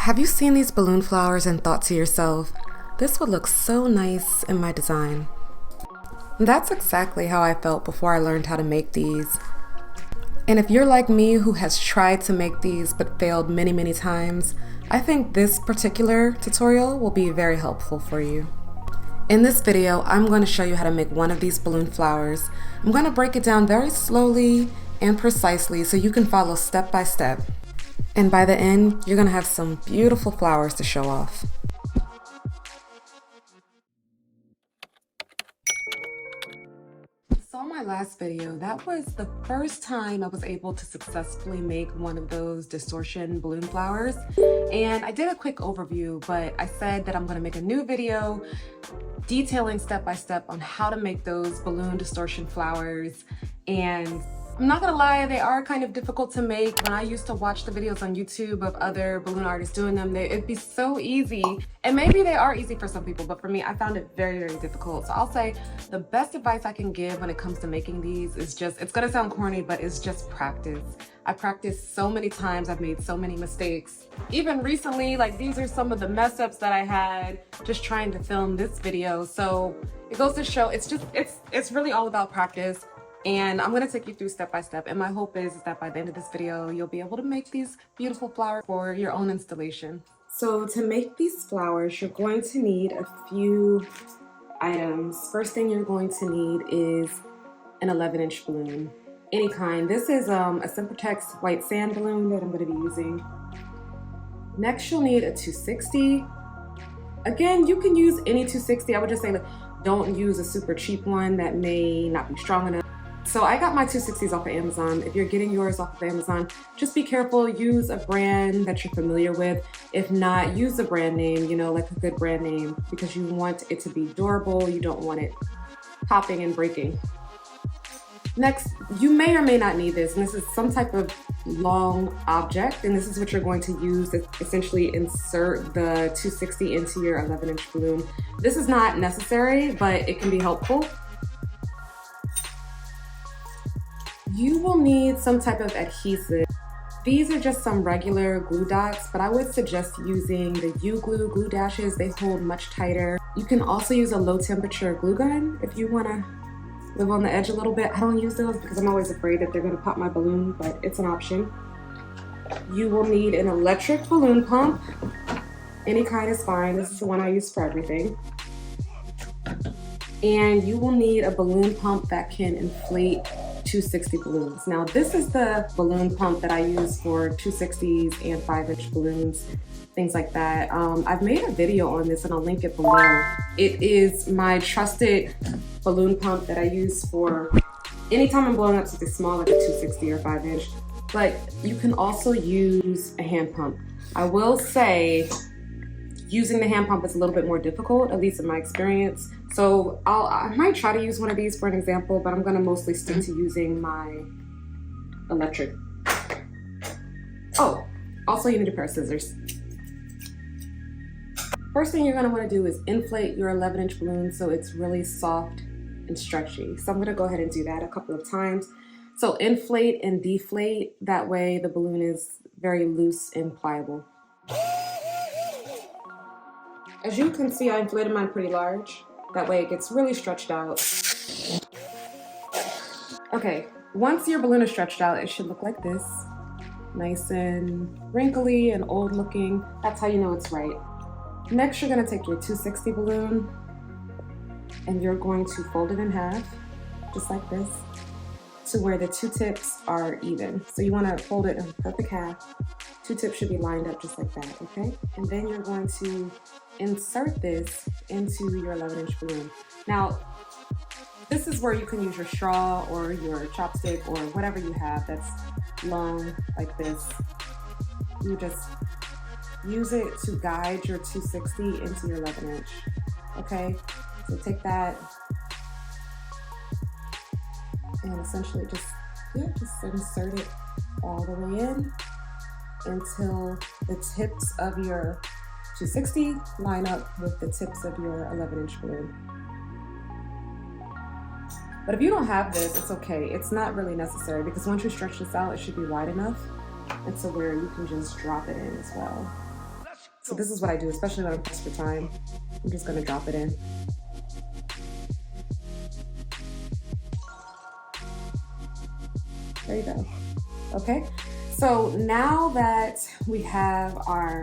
Have you seen these balloon flowers and thought to yourself, this would look so nice in my design? That's exactly how I felt before I learned how to make these. And if you're like me who has tried to make these but failed many times, I think this particular tutorial will be very helpful for you. In this video, I'm going to show you how to make one of these balloon flowers. I'm going to break it down very slowly and precisely so you can follow step by step. And by the end, you're going to have some beautiful flowers to show off. So in my last video, that was the first time I was able to successfully make one of those distortion balloon flowers. And I did a quick overview, but I said that I'm going to make a new video detailing step by step on how to make those balloon distortion flowers. And I'm not gonna lie, they are kind of difficult to make. When I used to watch the videos on YouTube of other balloon artists doing them, it'd be so easy. And maybe they are easy for some people, but for me, I found it very difficult. So I'll say the best advice I can give when it comes to making these is just, it's gonna sound corny, but it's just practice. I practiced so many times, I've made so many mistakes. Even recently, like these are some of the mess ups that I had just trying to film this video. So it goes to show, it's really all about practice. And I'm going to take you through step by step. And my hope is that by the end of this video, you'll be able to make these beautiful flowers for your own installation. So to make these flowers, you're going to need a few items. First thing you're going to need is an 11-inch balloon, any kind. This is a Sempertex white sand balloon that I'm going to be using. Next, you'll need a 260. Again, you can use any 260. I would just say that don't use a super cheap one that may not be strong enough. So I got my 260s off of Amazon. If you're getting yours off of Amazon, just be careful. Use a brand that you're familiar with. If not, use a brand name, you know, like a good brand name, because you want it to be durable. You don't want it popping and breaking. Next, you may or may not need this, and this is some type of long object, and this is what you're going to use to essentially insert the 260 into your 11-inch balloon. This is not necessary, but it can be helpful. You will need some type of adhesive. These are just some regular glue dots, but I would suggest using the U-Glue glue dashes. They hold much tighter. You can also use a low temperature glue gun if you want to live on the edge a little bit. I don't use those because I'm always afraid that they're going to pop my balloon, but it's an option. You will need an electric balloon pump. Any kind is fine. This is the one I use for everything. And you will need a balloon pump that can inflate 260 balloons. Now this is the balloon pump that I use for 260s and 5-inch balloons, things like that. I've made a video on this and I'll link it below. It is my trusted balloon pump that I use for anytime I'm blowing up something small like a 260 or 5-inch, but you can also use a hand pump. I will say using the hand pump is a little bit more difficult, at least in my experience. So I might try to use one of these for an example, but I'm gonna mostly stick to using my electric. Oh, also you need a pair of scissors. First thing you're gonna wanna do is inflate your 11-inch balloon so it's really soft and stretchy. So I'm gonna go ahead and do that a couple of times. So inflate and deflate, that way the balloon is very loose and pliable. As you can see, I inflated mine pretty large. That way it gets really stretched out. Okay, once your balloon is stretched out, it should look like this. Nice and wrinkly and old looking. That's how you know it's right. Next, you're gonna take your 260 balloon and you're going to fold it in half, just like this, to where the two tips are even. So you wanna fold it in a perfect half. Two tips should be lined up just like that, okay? And then you're going to insert this into your 11-inch balloon. Now, this is where you can use your straw or your chopstick or whatever you have that's long like this. You just use it to guide your 260 into your 11-inch, okay? So take that and essentially just insert it all the way in until the tips of your 260 line up with the tips of your 11-inch balloon. But if you don't have this, it's okay. It's not really necessary because once you stretch this out, it should be wide enough and so where you can just drop it in as well. So this is what I do, especially when I'm pressed for time. I'm just gonna drop it in. There you go. Okay, so now that we have our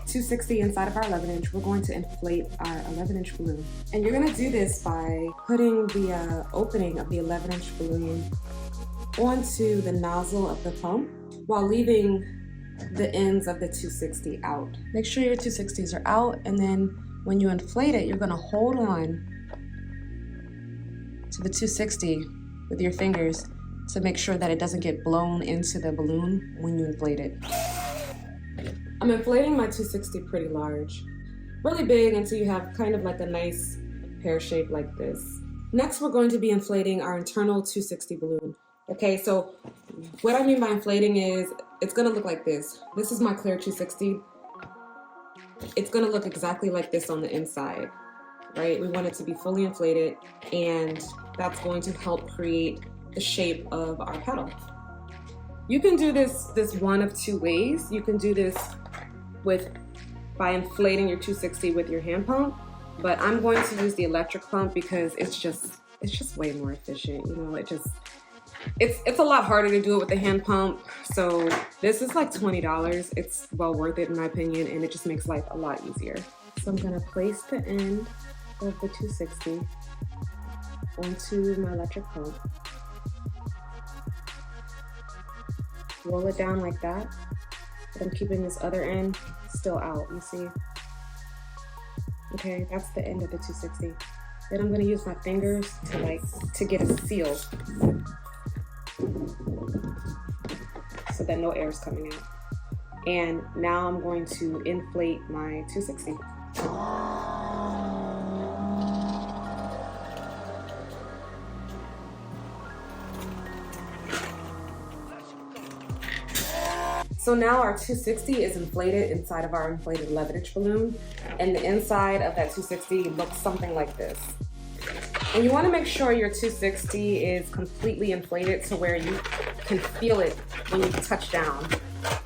260 inside of our 11-inch, we're going to inflate our 11-inch balloon. And you're gonna do this by putting the opening of the 11-inch balloon onto the nozzle of the pump while leaving the ends of the 260 out. Make sure your 260s are out, and then when you inflate it, you're gonna hold on to the 260 with your fingers to make sure that it doesn't get blown into the balloon when you inflate it. I'm inflating my 260 pretty large, really big until you have kind of like a nice pear shape like this. Next, we're going to be inflating our internal 260 balloon. Okay, so what I mean by inflating is it's gonna look like this. This is my clear 260. It's gonna look exactly like this on the inside, right? We want it to be fully inflated, and that's going to help create the shape of our petal. You can do this one of two ways. You can do this by inflating your 260 with your hand pump, but I'm going to use the electric pump because it's just way more efficient. You know, it's a lot harder to do it with the hand pump. So this is like $20. It's well worth it in my opinion, and it just makes life a lot easier. So I'm gonna place the end of the 260 onto my electric pump. Roll it down like that, but I'm keeping this other end still out, you see? Okay, that's the end of the 260. Then I'm gonna use my fingers to get a seal so that no air is coming out. And now I'm going to inflate my 260. So now our 260 is inflated inside of our inflated 11-inch balloon, and the inside of that 260 looks something like this. And you want to make sure your 260 is completely inflated to where you can feel it when you touch down.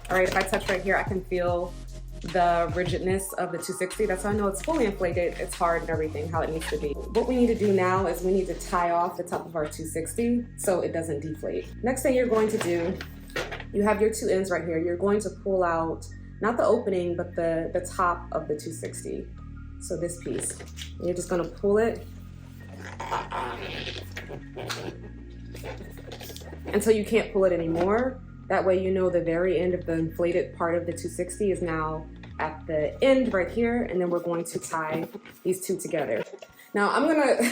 All right, if I touch right here, I can feel the rigidness of the 260. That's how I know it's fully inflated, it's hard and everything, how it needs to be. What we need to do now is we need to tie off the top of our 260 so it doesn't deflate. Next thing you're going to do, you have your two ends right here. You're going to pull out, not the opening, but the top of the 260. So this piece. And you're just gonna pull it until you can't pull it anymore. That way you know the very end of the inflated part of the 260 is now at the end right here, and then we're going to tie these two together. Now I'm gonna,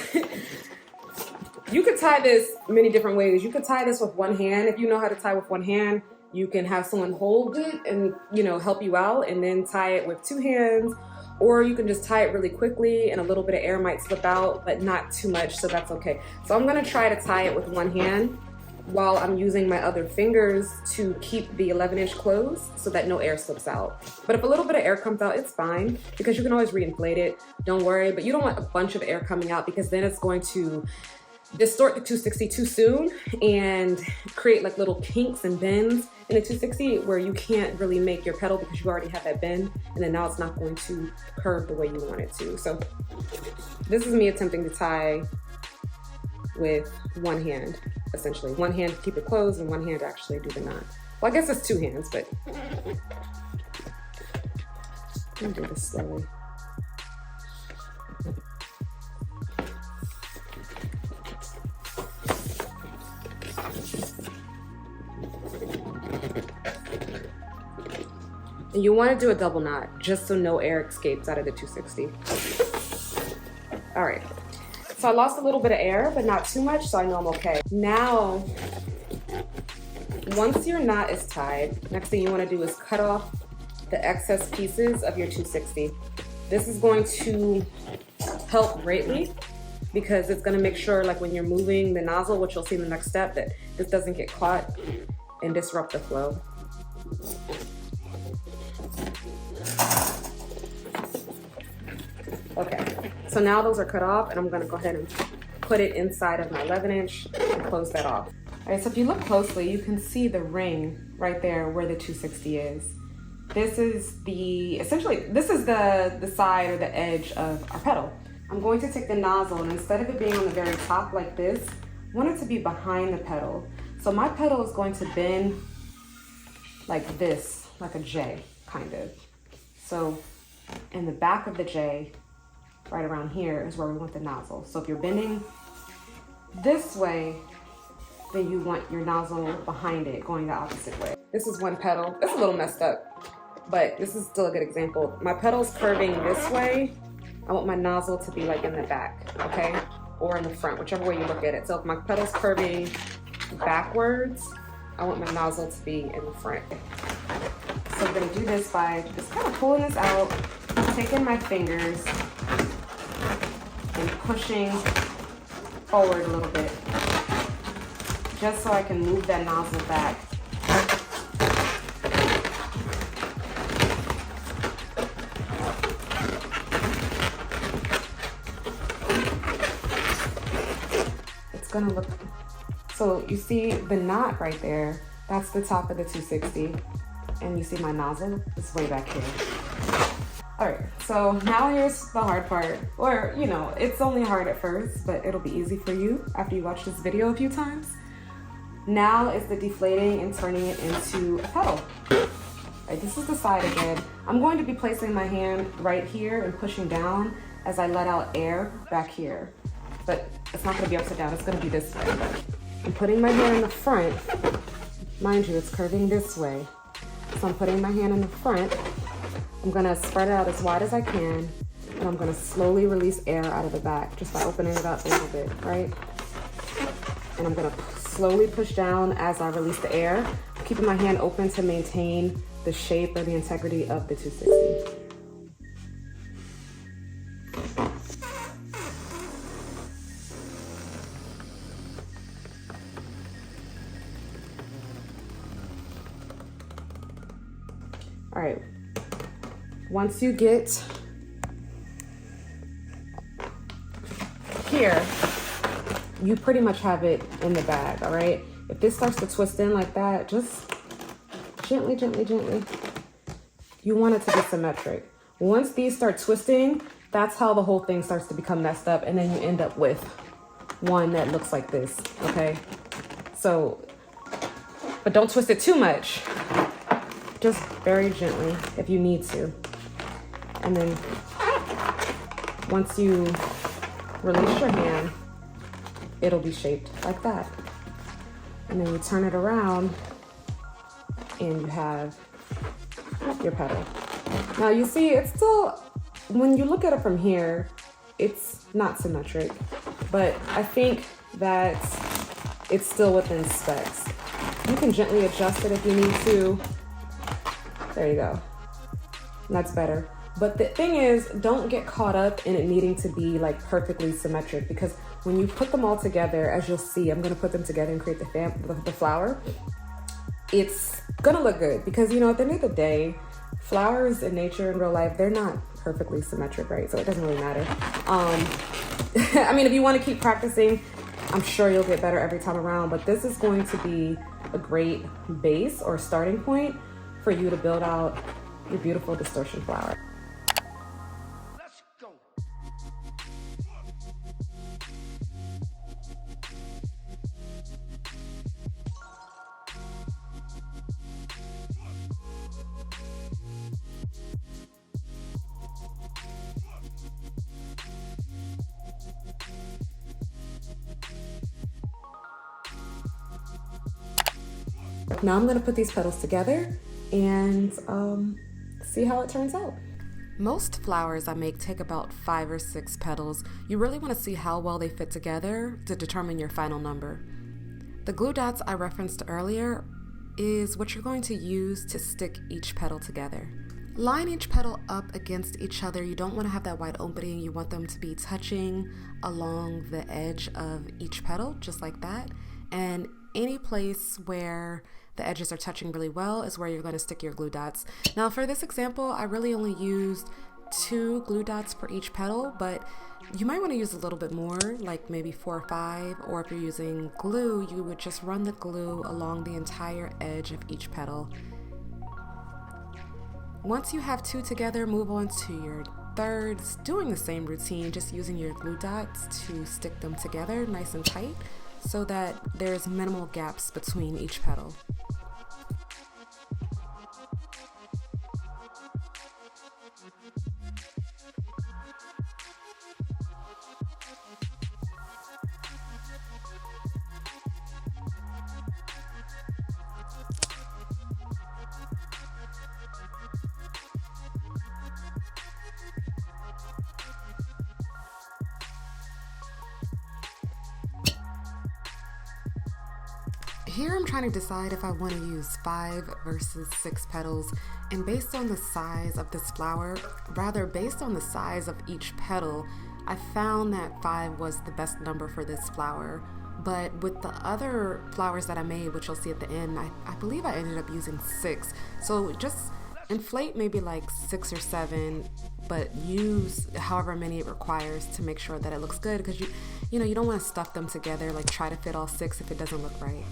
you could tie this many different ways. You could tie this with one hand. If you know how to tie with one hand, you can have someone hold it and, you know, help you out, and then tie it with two hands. Or you can just tie it really quickly and a little bit of air might slip out, but not too much, so that's okay. So I'm gonna try to tie it with one hand while I'm using my other fingers to keep the 11-inch closed so that no air slips out. But if a little bit of air comes out, it's fine, because you can always re-inflate it, don't worry. But you don't want a bunch of air coming out, because then it's going to distort the 260 too soon and create like little kinks and bends in the 260 where you can't really make your petal because you already have that bend, and then now it's not going to curve the way you want it to. So this is me attempting to tie with one hand, essentially. One hand to keep it closed and one hand to actually do the knot. Well, I guess it's two hands, but let me do this slowly. And you want to do a double knot just so no air escapes out of the 260. All right, so I lost a little bit of air, but not too much, so I know I'm okay. Now, once your knot is tied, next thing you want to do is cut off the excess pieces of your 260. This is going to help greatly because it's going to make sure, like when you're moving the nozzle, which you'll see in the next step, that this doesn't get caught and disrupt the flow. Okay, so now those are cut off, and I'm gonna go ahead and put it inside of my 11-inch and close that off. All right, so if you look closely, you can see the ring right there where the 260 is. this is the side or the edge of our petal. I'm going to take the nozzle, and instead of it being on the very top like this, I want it to be behind the petal. So my petal is going to bend like this, like a J, kind of. So in the back of the J, right around here is where we want the nozzle. So if you're bending this way, then you want your nozzle behind it, going the opposite way. This is one petal. It's a little messed up, but this is still a good example. My petal's curving this way. I want my nozzle to be like in the back, okay? Or in the front, whichever way you look at it. So if my petal's curving backwards, I want my nozzle to be in the front. So I'm gonna do this by just kind of pulling this out, taking my fingers and pushing forward a little bit, just so I can move that nozzle back. It's gonna look, so you see the knot right there, that's the top of the 260, and you see my nozzle is way back here. All right, so now here's the hard part, or you know, it's only hard at first, but it'll be easy for you after you watch this video a few times. Now is the deflating and turning it into a petal. Right, this is the side again. I'm going to be placing my hand right here and pushing down as I let out air back here. But it's not gonna be upside down, it's gonna be this way. I'm putting my hand in the front. Mind you, it's curving this way. So I'm putting my hand in the front. I'm gonna spread it out as wide as I can, and I'm gonna slowly release air out of the back just by opening it up a little bit, right? And I'm gonna slowly push down as I release the air, keeping my hand open to maintain the shape or the integrity of the 260. All right, once you get here, you pretty much have it in the bag, all right? If this starts to twist in like that, just gently, gently, gently. You want it to be symmetric. Once these start twisting, that's how the whole thing starts to become messed up, and then you end up with one that looks like this, okay? So, but don't twist it too much. Just very gently if you need to. And then once you release your hand, it'll be shaped like that. And then you turn it around and you have your petal. Now you see, it's still, when you look at it from here, it's not symmetric, but I think that it's still within specs. You can gently adjust it if you need to. There you go. That's better. But the thing is, don't get caught up in it needing to be like perfectly symmetric, because when you put them all together, as you'll see, I'm gonna put them together and create the flower. It's gonna look good because, you know, at the end of the day, flowers in nature in real life, they're not perfectly symmetric, right? So it doesn't really matter. I mean, if you want to keep practicing, I'm sure you'll get better every time around, but this is going to be a great base or starting point for you to build out your beautiful distortion flower. Let's go. Now I'm gonna put these petals together and see how it turns out. Most flowers I make take about 5 or 6 petals. You really want to see how well they fit together to determine your final number. The glue dots I referenced earlier is what you're going to use to stick each petal together. Line each petal up against each other. You don't want to have that wide opening. You want them to be touching along the edge of each petal, just like that. And any place where the edges are touching really well is where you're going to stick your glue dots. Now for this example, I really only used 2 glue dots for each petal, but you might want to use a little bit more, like maybe 4 or 5, or if you're using glue, you would just run the glue along the entire edge of each petal. Once you have 2 together, move on to your thirds, doing the same routine, just using your glue dots to stick them together nice and tight so that there's minimal gaps between each petal. Here I'm trying to decide if I want to use 5 versus 6 petals, and based on the size of this flower, rather based on the size of each petal, I found that 5 was the best number for this flower. But with the other flowers that I made, which you'll see at the end, I believe I ended up using 6. So just inflate maybe like 6 or 7, but use however many it requires to make sure that it looks good, because you know you don't want to stuff them together, like try to fit all 6 if it doesn't look right.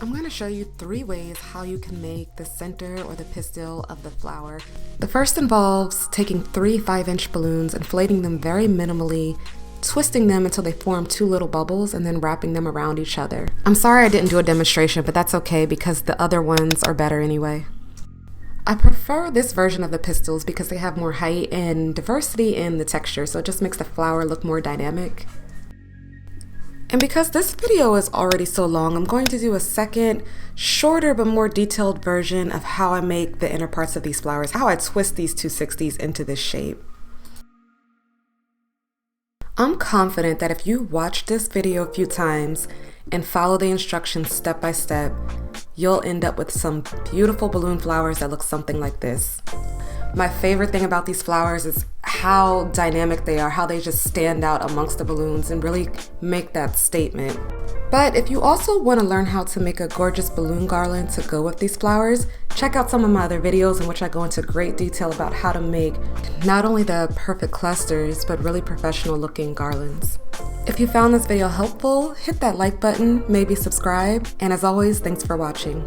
I'm going to show you 3 ways how you can make the center or the pistil of the flower. The first involves taking 3 5-inch balloons, inflating them very minimally, twisting them until they form 2 little bubbles, and then wrapping them around each other. I'm sorry I didn't do a demonstration, but that's okay because the other ones are better anyway. I prefer this version of the pistils because they have more height and diversity in the texture, so it just makes the flower look more dynamic. And because this video is already so long, I'm going to do a second, shorter but more detailed version of how I make the inner parts of these flowers, how I twist these 260s into this shape. I'm confident that if you watch this video a few times and follow the instructions step by step, you'll end up with some beautiful balloon flowers that look something like this. My favorite thing about these flowers is how dynamic they are, how they just stand out amongst the balloons and really make that statement. But if you also want to learn how to make a gorgeous balloon garland to go with these flowers, check out some of my other videos in which I go into great detail about how to make not only the perfect clusters, but really professional looking garlands. If you found this video helpful, hit that like button, maybe subscribe, and as always, thanks for watching.